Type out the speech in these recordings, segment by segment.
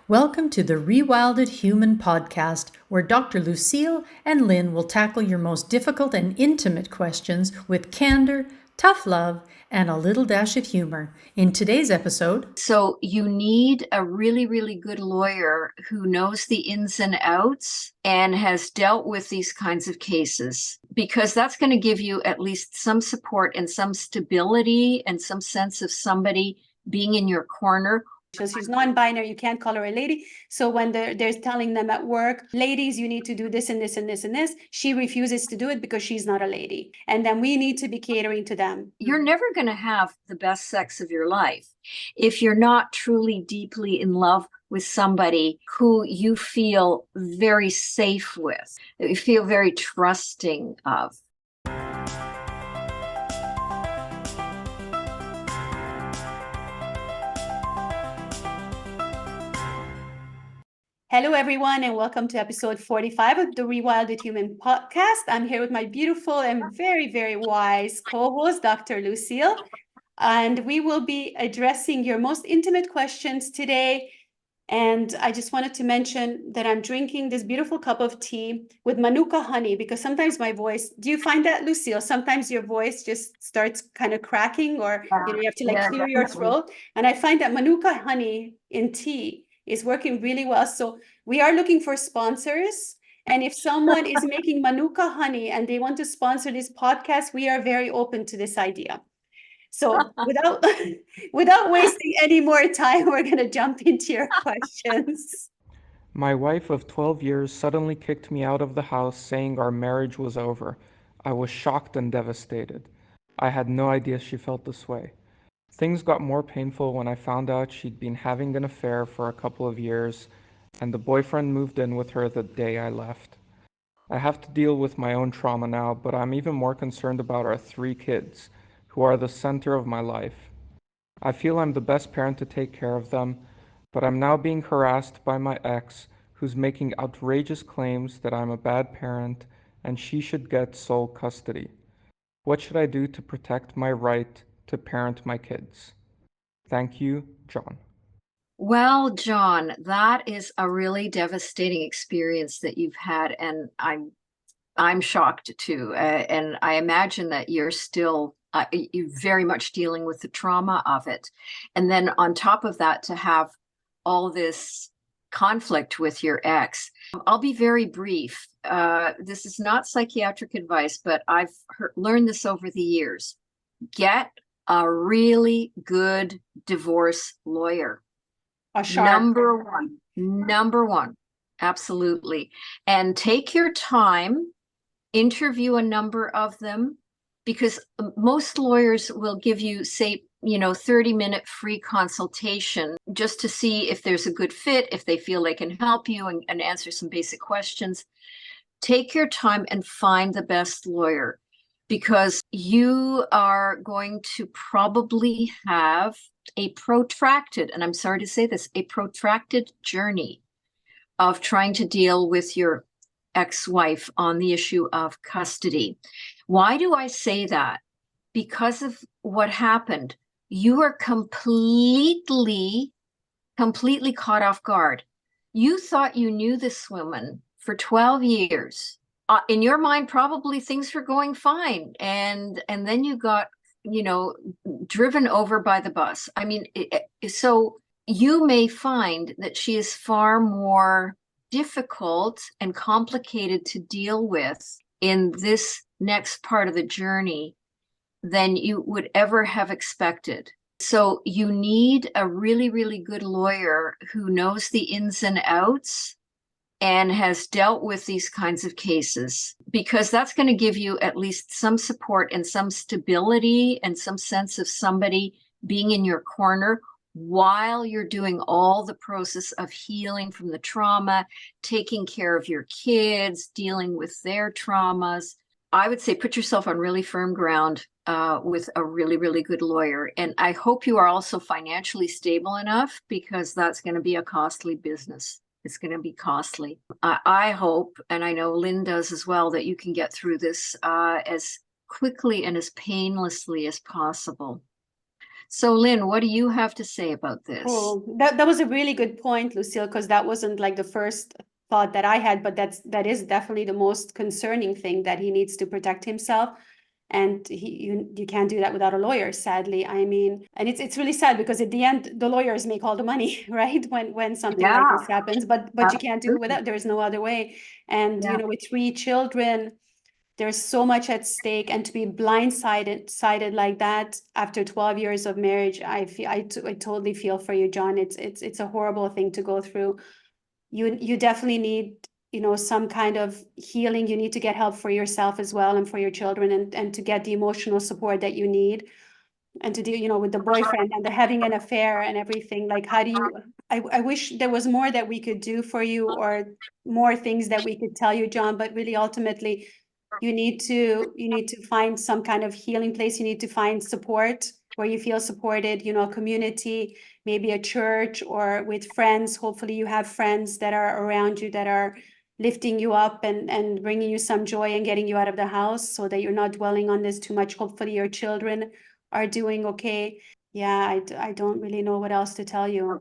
Welcome to the Rewilded Human podcast, where Dr. Lucille and Lynn will tackle your most difficult and intimate questions with candor, tough love, and a little dash of humor. In today's episode, So you need a really, really good lawyer who knows the ins and outs and has dealt with these kinds of cases, because that's going to give you at least some support and some stability and some sense of somebody being in your corner. She's non-binary, you can't call her a lady. So when they're telling them at work, ladies, you need to do this and this and this and this, she refuses to do it because she's not a lady. And then we need to be catering to them. You're never going to have the best sex of your life if you're not truly deeply in love with somebody who you feel very safe with, that you feel very trusting of. Hello, everyone, and welcome to episode 45 of the Rewilded Human podcast. I'm here with my beautiful and very, very wise co-host, Dr. Lucille, and we will be addressing your most intimate questions today. And I just wanted to mention that I'm drinking this beautiful cup of tea with Manuka honey, because sometimes my voice, do you find that, Lucille? Sometimes your voice just starts kind of cracking, or you have to clear your throat. And I find that Manuka honey in tea is working really well. So we are looking for sponsors. And if someone is making Manuka honey and they want to sponsor this podcast, we are very open to this idea. So without wasting any more time, we're going to jump into your questions. My wife of 12 years suddenly kicked me out of the house saying our marriage was over. I was shocked and devastated. I had no idea she felt this way. Things got more painful when I found out she'd been having an affair for a couple of years, and the boyfriend moved in with her the day I left. I have to deal with my own trauma now, but I'm even more concerned about our 3 kids, who are the center of my life. I feel I'm the best parent to take care of them, but I'm now being harassed by my ex, who's making outrageous claims that I'm a bad parent and she should get sole custody. What should I do to protect my right to parent my kids? Thank you, John. Well, John, that is a really devastating experience that you've had, and I'm shocked too. And I imagine that you're still you're very much dealing with the trauma of it, and then on top of that, to have all this conflict with your ex. I'll be very brief. This is not psychiatric advice, but I've learned this over the years. Get a really good divorce lawyer. Number one, absolutely. And take your time, interview a number of them, because most lawyers will give you, say, 30-minute free consultation just to see if there's a good fit, if they feel they can help you and answer some basic questions. Take your time and find the best lawyer, because you are going to probably have a protracted, and I'm sorry to say this, a protracted journey of trying to deal with your ex-wife on the issue of custody. Why do I say that? Because of what happened. You are completely caught off guard. You thought you knew this woman for 12 years. In your mind, probably things were going fine. And then you got, driven over by the bus. I mean, so you may find that she is far more difficult and complicated to deal with in this next part of the journey than you would ever have expected. So you need a really, really good lawyer who knows the ins and outs and has dealt with these kinds of cases, because that's going to give you at least some support and some stability and some sense of somebody being in your corner while you're doing all the process of healing from the trauma, taking care of your kids, dealing with their traumas. I would say put yourself on really firm ground with a really, really good lawyer. And I hope you are also financially stable enough, because that's going to be a costly business. It's going to be costly. I hope, and I know Lynn does as well, that you can get through this as quickly and as painlessly as possible. So Lynn, what do you have to say about this? Cool. That was a really good point, Lucille, because that wasn't like the first thought that I had, but that is definitely the most concerning thing, that he needs to protect himself. And you can't do that without a lawyer, sadly. I mean, and it's really sad, because at the end, the lawyers make all the money, right? When something like this happens, but you can't do it without, there's no other way. And you know, with 3 children, there's so much at stake, and to be blindsided like that after 12 years of marriage, I totally feel for you, John. It's a horrible thing to go through. You definitely need, you know, some kind of healing. You need to get help for yourself as well, and for your children, and to get the emotional support that you need, and to do, you know, with the boyfriend and the having an affair and everything. Like, how do you, I wish there was more that we could do for you, or more things that we could tell you, John, but really ultimately you need to find some kind of healing place. You need to find support where you feel supported, you know, a community, maybe a church, or with friends. Hopefully you have friends that are around you, that are lifting you up and bringing you some joy and getting you out of the house, so that you're not dwelling on this too much. Hopefully your children are doing okay. Yeah, I don't really know what else to tell you.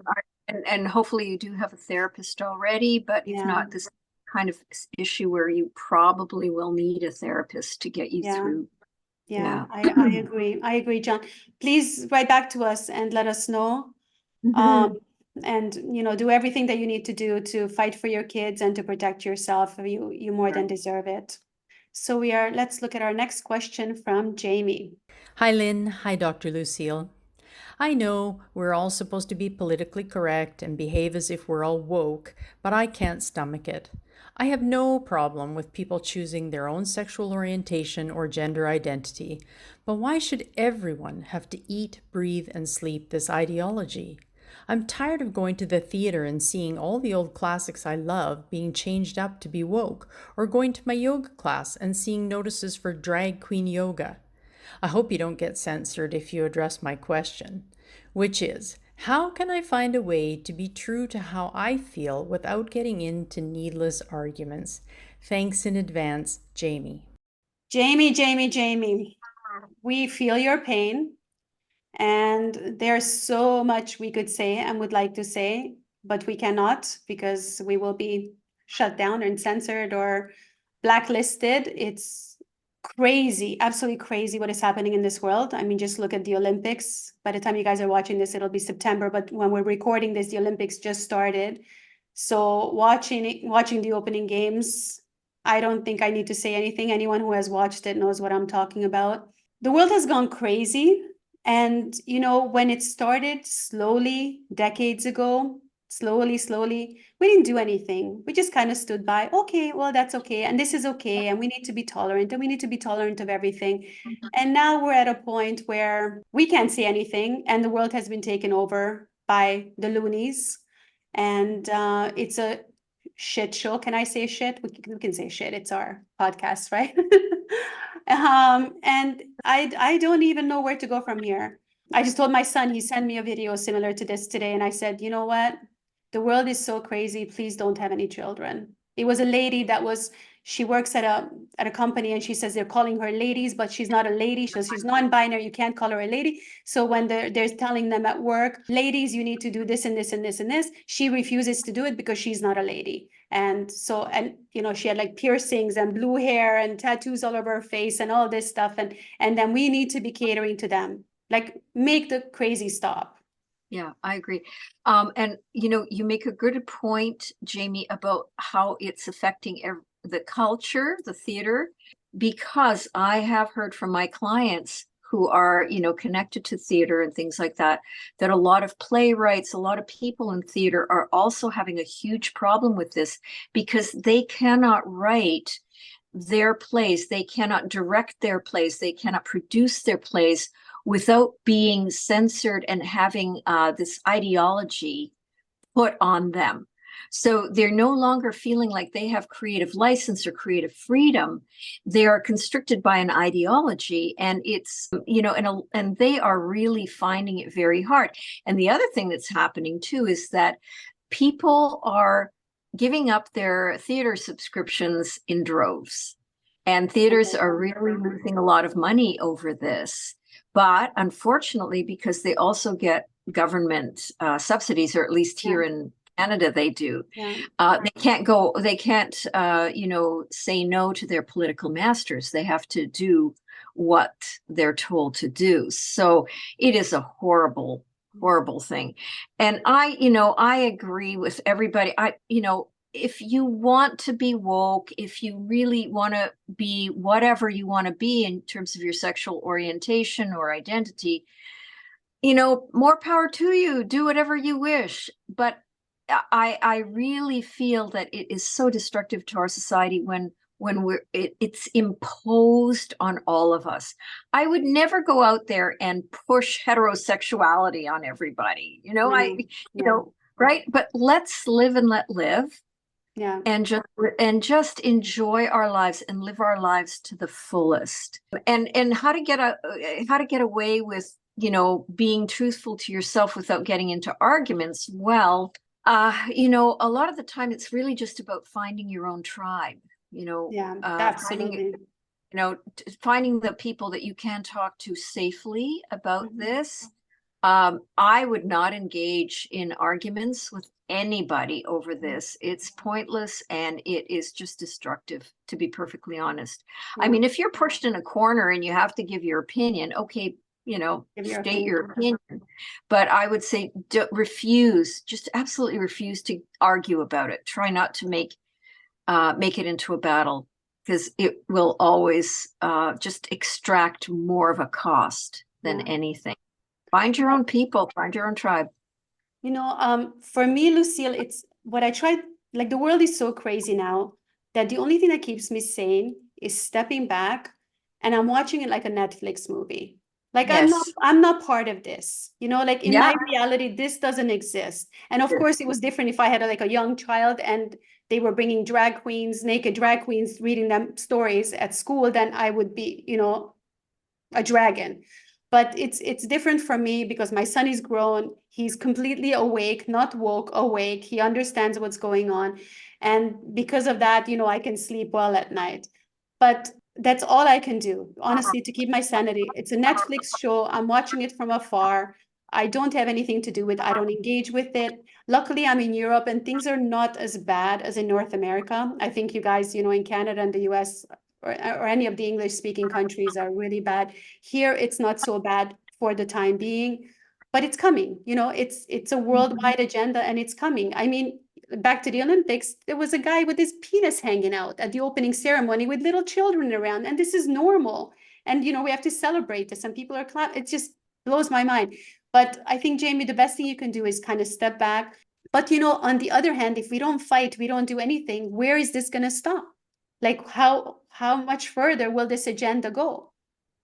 And hopefully you do have a therapist already, but if not, this kind of issue where you probably will need a therapist to get you through. I agree, John. Please write back to us and let us know. And you know, do everything that you need to do to fight for your kids and to protect yourself. You more than deserve it. So let's look at our next question from Jamie. Hi, Lynn. Hi, Dr. Lucille. I know we're all supposed to be politically correct and behave as if we're all woke, but I can't stomach it. I have no problem with people choosing their own sexual orientation or gender identity, but why should everyone have to eat, breathe, and sleep this ideology? I'm tired of going to the theater and seeing all the old classics I love being changed up to be woke, or going to my yoga class and seeing notices for drag queen yoga. I hope you don't get censored if you address my question, which is, how can I find a way to be true to how I feel without getting into needless arguments? Thanks in advance, Jamie. Jamie, we feel your pain, and there's so much we could say and would like to say, but we cannot, because we will be shut down and censored or blacklisted. It's crazy, absolutely crazy what is happening in this world. I mean, just look at the Olympics. By the time you guys are watching this, it'll be September, but when we're recording this, the Olympics just started. So watching the opening games, I don't think I need to say anything. Anyone who has watched it knows what I'm talking about. The world has gone crazy. And, you know, when it started slowly, decades ago, slowly, we didn't do anything. We just kind of stood by, okay, well, that's okay. And this is okay. And we need to be tolerant, and we need to be tolerant of everything. And now we're at a point where we can't say anything, and the world has been taken over by the loonies. And it's a shit show. Can I say shit? We can say shit. It's our podcast, right? And I don't even know where to go from here. I just told my son, he sent me a video similar to this today, and I said, you know what? The world is so crazy. Please don't have any children. It was a lady she works at a company, and she says they're calling her ladies, but she's not a lady. So she's non-binary. You can't call her a lady. So when they're telling them at work, ladies, you need to do this and this and this and this, she refuses to do it because she's not a lady. And so, and you know, she had like piercings and blue hair and tattoos all over her face and all this stuff. And then we need to be catering to them. Like, make the crazy stop. Yeah, I agree. And you know, you make a good point, Jamie, about how it's affecting the culture, the theater, because I have heard from my clients who are, you know, connected to theater and things like that, that a lot of playwrights, a lot of people in theater are also having a huge problem with this, because they cannot write their plays, they cannot direct their plays, they cannot produce their plays without being censored and having this ideology put on them. So they're no longer feeling like they have creative license or creative freedom. They are constricted by an ideology, and it's, you know, and they are really finding it very hard. And the other thing that's happening too is that people are giving up their theater subscriptions in droves, and theaters are really losing a lot of money over this. But unfortunately, because they also get government subsidies, or at least here in Canada they do, they can't say no to their political masters. They have to do what they're told to do. So it is a horrible thing. And I agree with everybody. If you want to be woke, if you really want to be whatever you want to be in terms of your sexual orientation or identity, more power to you. Do whatever you wish. But I really feel that it is so destructive to our society when it's imposed on all of us. I would never go out there and push heterosexuality on everybody. Right? But let's live and let live. Yeah. And just enjoy our lives and live our lives to the fullest. And how to get away with, being truthful to yourself without getting into arguments. Well, a lot of the time it's really just about finding your own tribe, absolutely. finding the people that you can talk to safely about this. I would not engage in arguments with anybody over this. It's pointless and it is just destructive, to be perfectly honest. I mean, if you're pushed in a corner and you have to give your opinion, okay, state your opinion. But I would say just absolutely refuse to argue about it. Try not to make it into a battle, because it will always just extract more of a cost than anything. Find your own people, find your own tribe. For me, Lucille, it's what I try, like the world is so crazy now that the only thing that keeps me sane is stepping back and I'm watching it like a Netflix movie. Like I'm not part of this, like in my reality, this doesn't exist. And of course it was different if I had like a young child and they were bringing naked drag queens, reading them stories at school, then I would be, a dragon. But it's different for me because my son is grown. He's completely awake, not woke, awake. He understands what's going on. And because of that, I can sleep well at night. But that's all I can do, honestly, to keep my sanity. It's a Netflix show. I'm watching it from afar. I don't have anything to do with it. I don't engage with it. Luckily, I'm in Europe and things are not as bad as in North America. I think you guys, in Canada and the US or any of the English-speaking countries are really bad. Here, it's not so bad for the time being, but it's coming. It's a worldwide agenda and it's coming. I mean, back to the Olympics, there was a guy with his penis hanging out at the opening ceremony with little children around, and this is normal. And, we have to celebrate this, and people are clapping. It just blows my mind. But I think, Jamie, the best thing you can do is kind of step back. But, on the other hand, if we don't fight, we don't do anything, where is this going to stop? Like, how much further will this agenda go?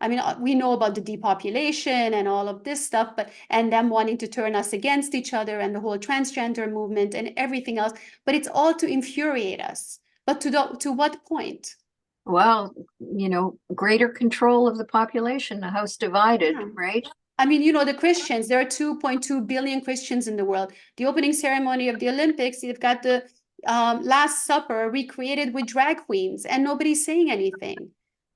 I mean, we know about the depopulation and all of this stuff, and them wanting to turn us against each other and the whole transgender movement and everything else, but it's all to infuriate us. But to what point? Well, greater control of the population, a house divided, right? I mean, the Christians, there are 2.2 billion Christians in the world. The opening ceremony of the Olympics, you've got the Last Supper recreated with drag queens, and nobody's saying anything.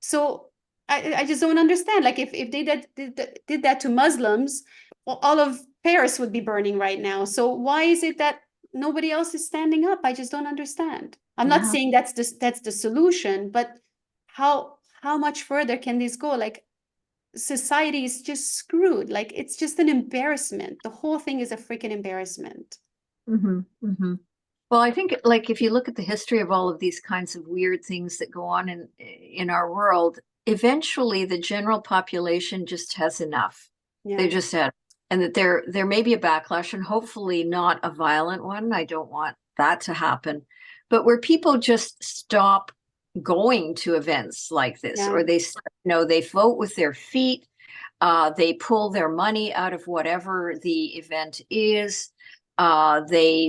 So I just don't understand. Like if they did that to Muslims, well, all of Paris would be burning right now. So why is it that nobody else is standing up? I just don't understand. I'm not saying that's the solution, but how much further can this go? Like society is just screwed. Like it's just an embarrassment. The whole thing is a freaking embarrassment. Well, I think like if you look at the history of all of these kinds of weird things that go on in our world, eventually the general population just has enough. They just had, and that there may be a backlash, and hopefully not a violent one. I don't want that to happen, but where people just stop going to events like this, or they vote with their feet, they pull their money out of whatever the event is, whatever.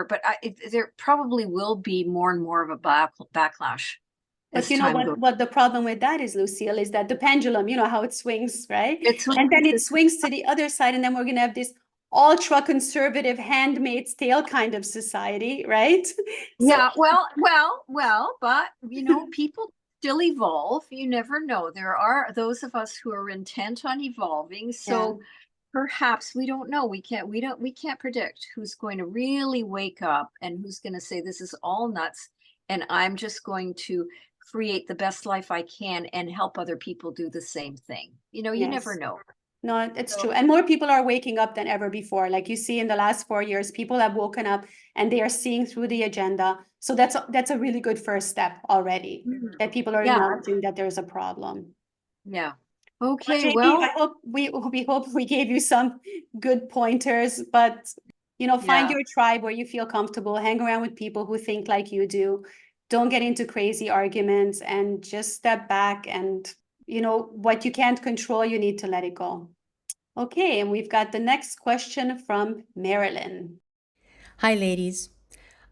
But there probably will be more and more of a backlash. But what the problem with that is, Lucille, is that the pendulum, how it swings, right? And then it swings to the other side, and then we're going to have this ultra conservative Handmaid's Tale kind of society, right? Yeah, well, but people still evolve. You never know. There are those of us who are intent on evolving. So perhaps we don't know. We can't predict who's going to really wake up and who's going to say, this is all nuts, and I'm just going to create the best life I can and help other people do the same thing. You know, you never know. No, it's true. And more people are waking up than ever before. Like you see in the last 4 years, people have woken up and they are seeing through the agenda. So that's a really good first step already, that people are acknowledging that there's a problem. Yeah. Well, Okay, JP, well, I hope we hope we gave you some good pointers, but find your tribe where you feel comfortable, hang around with people who think like you do. Don't get into crazy arguments, and just step back, and what you can't control, you need to let it go. Okay, and we've got the next question from Marilyn. Hi, ladies.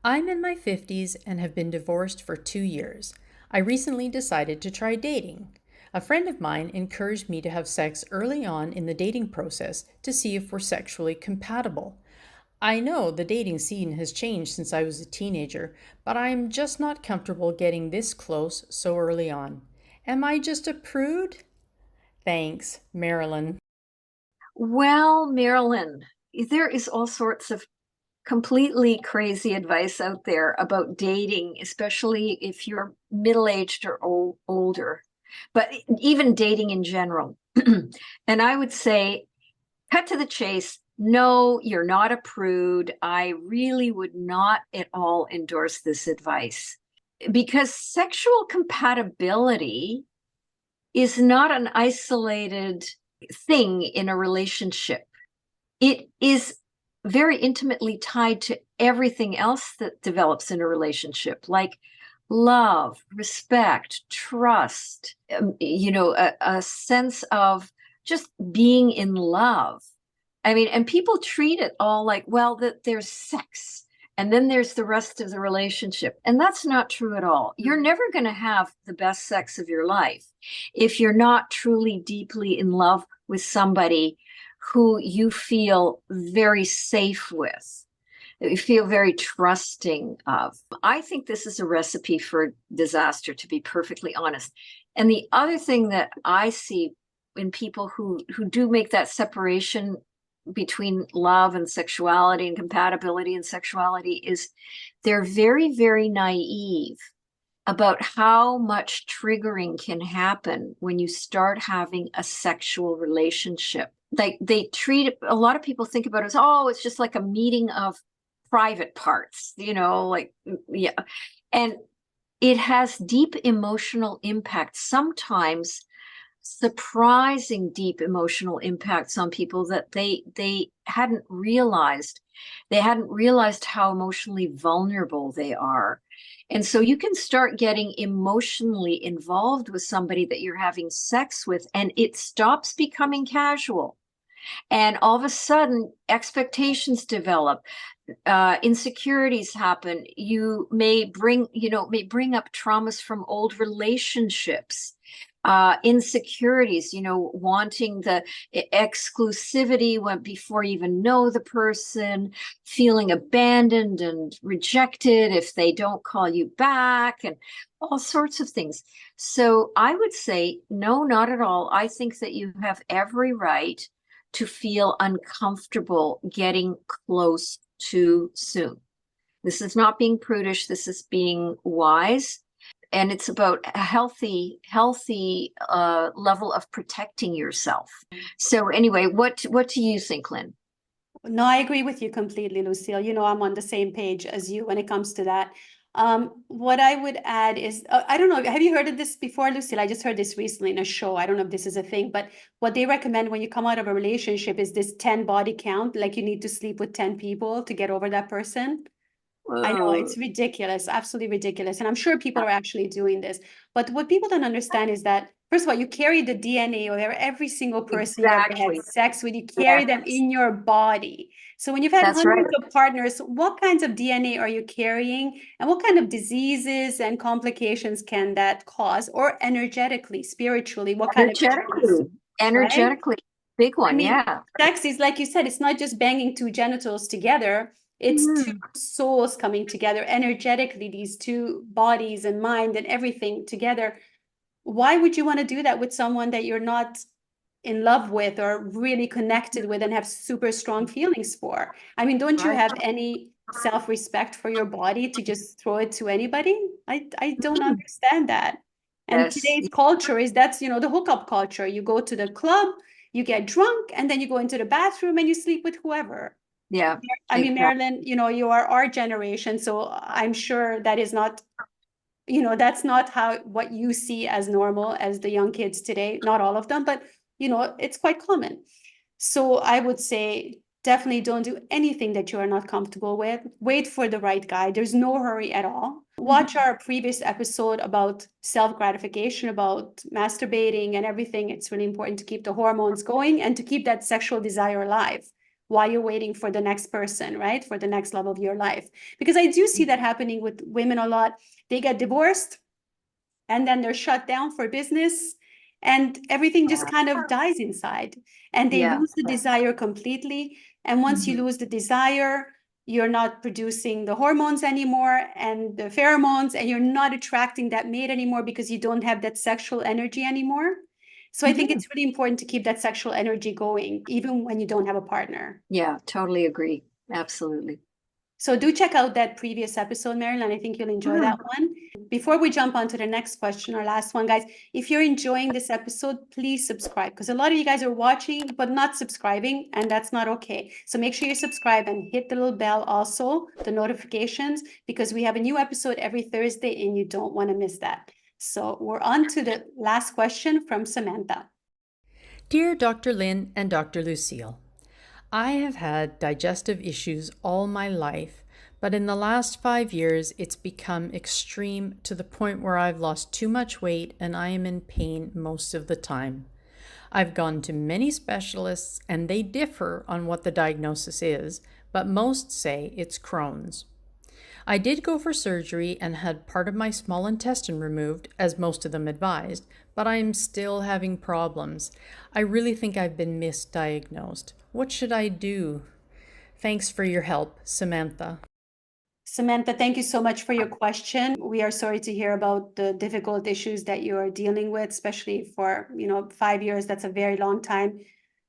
I'm in my 50s and have been divorced for 2 years. I recently decided to try dating. A friend of mine encouraged me to have sex early on in the dating process to see if we're sexually compatible. I know the dating scene has changed since I was a teenager, but I'm just not comfortable getting this close so early on. Am I just a prude? Thanks, Marilyn. Well, Marilyn, there is all sorts of completely crazy advice out there about dating, especially if you're middle-aged or older, but even dating in general. And I would say, cut to the chase. No, you're not a prude. I really would not at all endorse this advice, because sexual compatibility is not an isolated thing in a relationship. It is very intimately tied to everything else that develops in a relationship, like love, respect, trust, a sense of just being in love. I mean, and people treat it all like, well, that there's sex and then there's the rest of the relationship. And that's not true at all. You're never going to have the best sex of your life if you're not truly deeply in love with somebody who you feel very safe with, that you feel very trusting of. I think this is a recipe for disaster, to be perfectly honest. And the other thing that I see in people who do make that separation between love and sexuality and compatibility and sexuality is they're very, very naive about how much triggering can happen when you start having a sexual relationship. Like they treat it, a lot of people think about it as, oh, it's just like a meeting of private parts, and it has deep emotional impact, sometimes surprising deep emotional impacts on people that they hadn't realized how emotionally vulnerable they are. And so you can start getting emotionally involved with somebody that you're having sex with, and it stops becoming casual. And all of a sudden, expectations develop, insecurities happen. You may bring up traumas from old relationships, insecurities, wanting the exclusivity before you even know the person, feeling abandoned and rejected if they don't call you back, and all sorts of things. So I would say, no, not at all. I think that you have every right to feel uncomfortable getting close too soon. This is not being prudish. This is being wise. And it's about a healthy level of protecting yourself. So anyway, what do you think, Lynn? No, I agree with you completely, Lucille. I'm on the same page as you when it comes to that. What I would add is, I don't know, have you heard of this before, Lucille? I just heard this recently in a show. I don't know if this is a thing, but what they recommend when you come out of a relationship is this 10 body count. Like you need to sleep with 10 people to get over that person. I know it's ridiculous, absolutely ridiculous. And I'm sure people are actually doing this. But what people don't understand is that, first of all, you carry the DNA of every single person you ever had sex with. You carry them in your body. So when you've had hundreds of partners, what kinds of DNA are you carrying? And what kind of diseases and complications can that cause? Or energetically, spiritually, what kind of issues? Energetically, right? Big one, Sex is, like you said, it's not just banging two genitals together. It's two souls coming together energetically, these two bodies and mind and everything together. why would you want to do that with someone that you're not in love with or really connected with and have super strong feelings for? I mean, don't you Right. have any self-respect for your body to just throw it to anybody? I don't understand that. And Yes. today's culture is that's, you know, the hookup culture. You go to the club, you get drunk, and then you go into the bathroom and you sleep with whoever. Yeah. I mean, Exactly. Marilyn, you know, you are our generation, so I'm sure that is not, you know, that's not how what you see as normal as the young kids today. Not all of them, but you know, it's quite common. So I would say definitely don't do anything that you are not comfortable with. Wait for the right guy. There's no hurry at all. Watch our previous episode about self-gratification, about masturbating and everything. It's really important to keep the hormones going and to keep that sexual desire alive while you're waiting for the next person, right? For the next level of your life. Because I do see that happening with women a lot. They get divorced and then they're shut down for business and everything just kind of dies inside and they Yeah. lose the desire completely. And once you lose the desire, you're not producing the hormones anymore and the pheromones, and you're not attracting that mate anymore because you don't have that sexual energy anymore. So I think it's really important to keep that sexual energy going, even when you don't have a partner. Yeah, totally agree. Absolutely. So do check out that previous episode, Marilyn. I think you'll enjoy that one. Before we jump on to the next question, our last one, guys, if you're enjoying this episode, please subscribe, because a lot of you guys are watching but not subscribing, and that's not okay. So make sure you subscribe and hit the little bell also, the notifications, because we have a new episode every Thursday and you don't want to miss that. So we're on to the last question from Samantha. Dear Dr. Lynn and Dr. Lucille, I have had digestive issues all my life, but in the last 5 years, it's become extreme to the point where I've lost too much weight and I am in pain most of the time. I've gone to many specialists and they differ on what the diagnosis is, but most say it's Crohn's. I did go for surgery and had part of my small intestine removed, as most of them advised, but I am still having problems. I really think I've been misdiagnosed. What should I do? Thanks for your help, Samantha. Samantha, thank you so much for your question. We are sorry to hear about the difficult issues that you are dealing with, especially for, 5 years. That's a very long time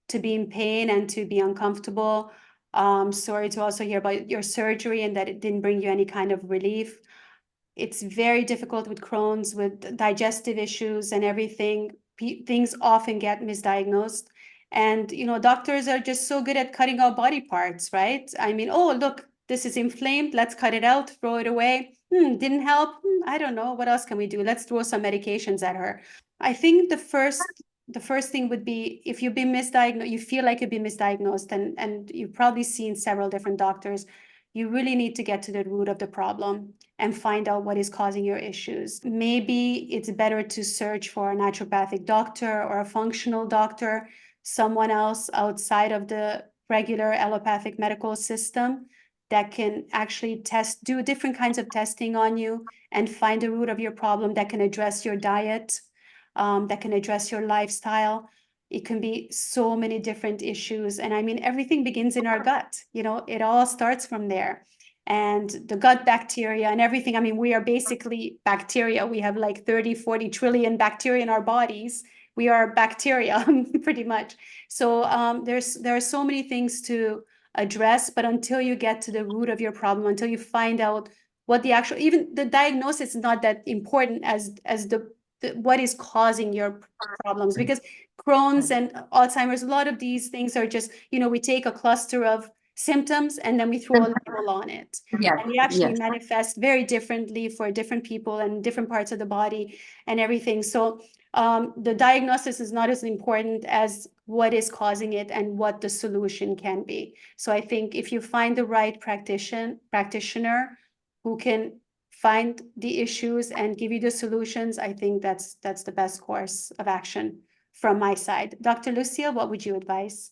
to be in pain and to be uncomfortable. Sorry to also hear about your surgery and that it didn't bring you any kind of relief. It's very difficult with Crohn's, with digestive issues and everything. Things often get misdiagnosed. And, doctors are just so good at cutting out body parts, right? I mean, oh, look, this is inflamed. Let's cut it out, throw it away. Didn't help. I don't know. What else can we do? Let's throw some medications at her. I think the first thing would be, if you've been misdiagnosed, you feel like you've been misdiagnosed, and you've probably seen several different doctors, you really need to get to the root of the problem and find out what is causing your issues. Maybe it's better to search for a naturopathic doctor or a functional doctor, someone else outside of the regular allopathic medical system that can actually do different kinds of testing on you and find the root of your problem, that can address your diet, that can address your lifestyle. It can be so many different issues. And I mean, everything begins in our gut. It all starts from there. And the gut bacteria and everything. I mean, we are basically bacteria. We have like 30, 40 trillion bacteria in our bodies. We are bacteria pretty much. So there are so many things to address, but until you get to the root of your problem, until you find out what even the diagnosis is not that important as what is causing your problems, because Crohn's and Alzheimer's, a lot of these things are just, we take a cluster of symptoms and then we throw a label on it. Yeah. And they actually Yes. manifest very differently for different people and different parts of the body and everything. So the diagnosis is not as important as what is causing it and what the solution can be. So I think if you find the right practitioner who can find the issues and give you the solutions, I think that's the best course of action from my side. Dr. Lucille, what would you advise?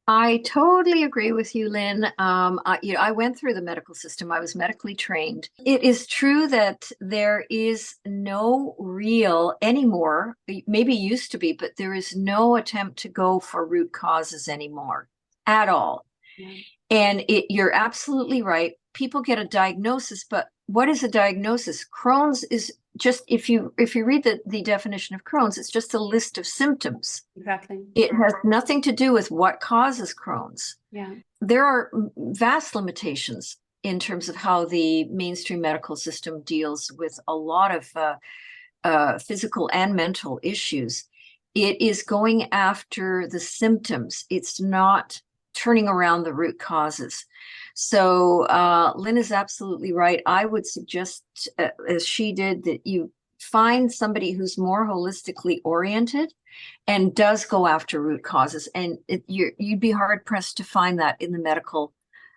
I totally agree with you, Lynn. I went through the medical system. I was medically trained. It is true that there is no real anymore, maybe used to be, but there is no attempt to go for root causes anymore at all. Yeah. And you're absolutely right. People get a diagnosis, but what is a diagnosis? Crohn's is just if you read the definition of Crohn's, it's just a list of symptoms. Exactly. It has nothing to do with what causes Crohn's. Yeah. There are vast limitations in terms of how the mainstream medical system deals with a lot of physical and mental issues. It is going after the symptoms. It's not turning around the root causes. So Lynn is absolutely right. I would suggest, as she did, that you find somebody who's more holistically oriented and does go after root causes. And you'd be hard pressed to find that in the medical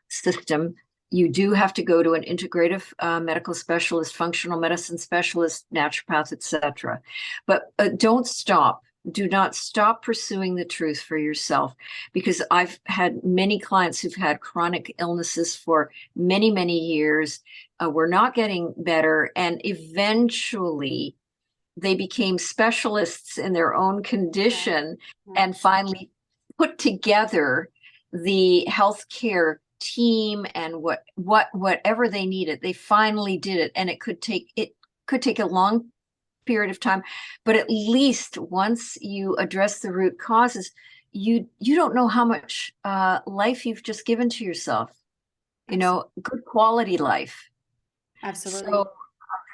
system. You do have to go to an integrative medical specialist, functional medicine specialist, naturopath, etc. But don't stop. Do not stop pursuing the truth for yourself, because I've had many clients who've had chronic illnesses for many, many years. Were not getting better, and eventually they became specialists in their own condition and finally put together the healthcare team and whatever they needed. They finally did it, and it could take a long period of time, but at least once you address the root causes, you don't know how much life you've just given to yourself. You know, good quality life. Absolutely. So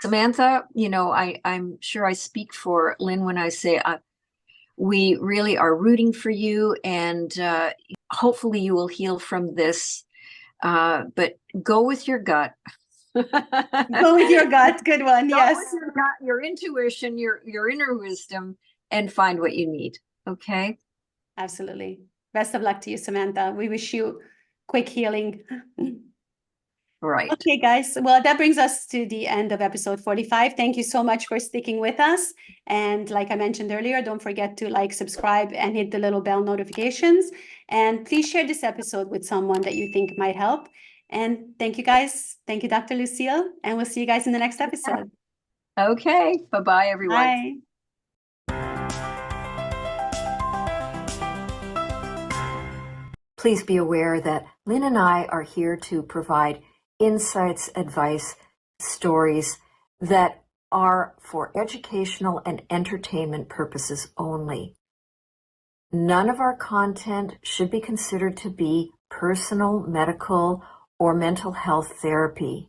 Samantha, you know, I'm sure I speak for Lynn when I say we really are rooting for you, and hopefully you will heal from this. But go with your gut. Go with your gut. Good one. Yes. Go with your gut, your intuition, your inner wisdom, and find what you need. Okay. Absolutely. Best of luck to you, Samantha. We wish you quick healing. Right. Okay, guys. Well, that brings us to the end of episode 45. Thank you so much for sticking with us. And like I mentioned earlier, don't forget to like, subscribe, and hit the little bell notifications. And please share this episode with someone that you think might help. And thank you, guys. Thank you, Dr. Lucille. And we'll see you guys in the next episode. Okay. Bye-bye, everyone. Bye. Please be aware that Lynn and I are here to provide insights, advice, stories that are for educational and entertainment purposes only. None of our content should be considered to be personal, medical, or mental health therapy.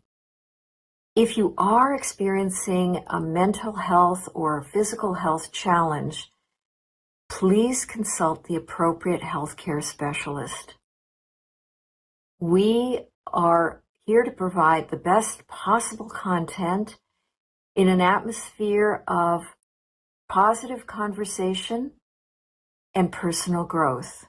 If you are experiencing a mental health or physical health challenge, please consult the appropriate healthcare specialist. We are here to provide the best possible content in an atmosphere of positive conversation and personal growth.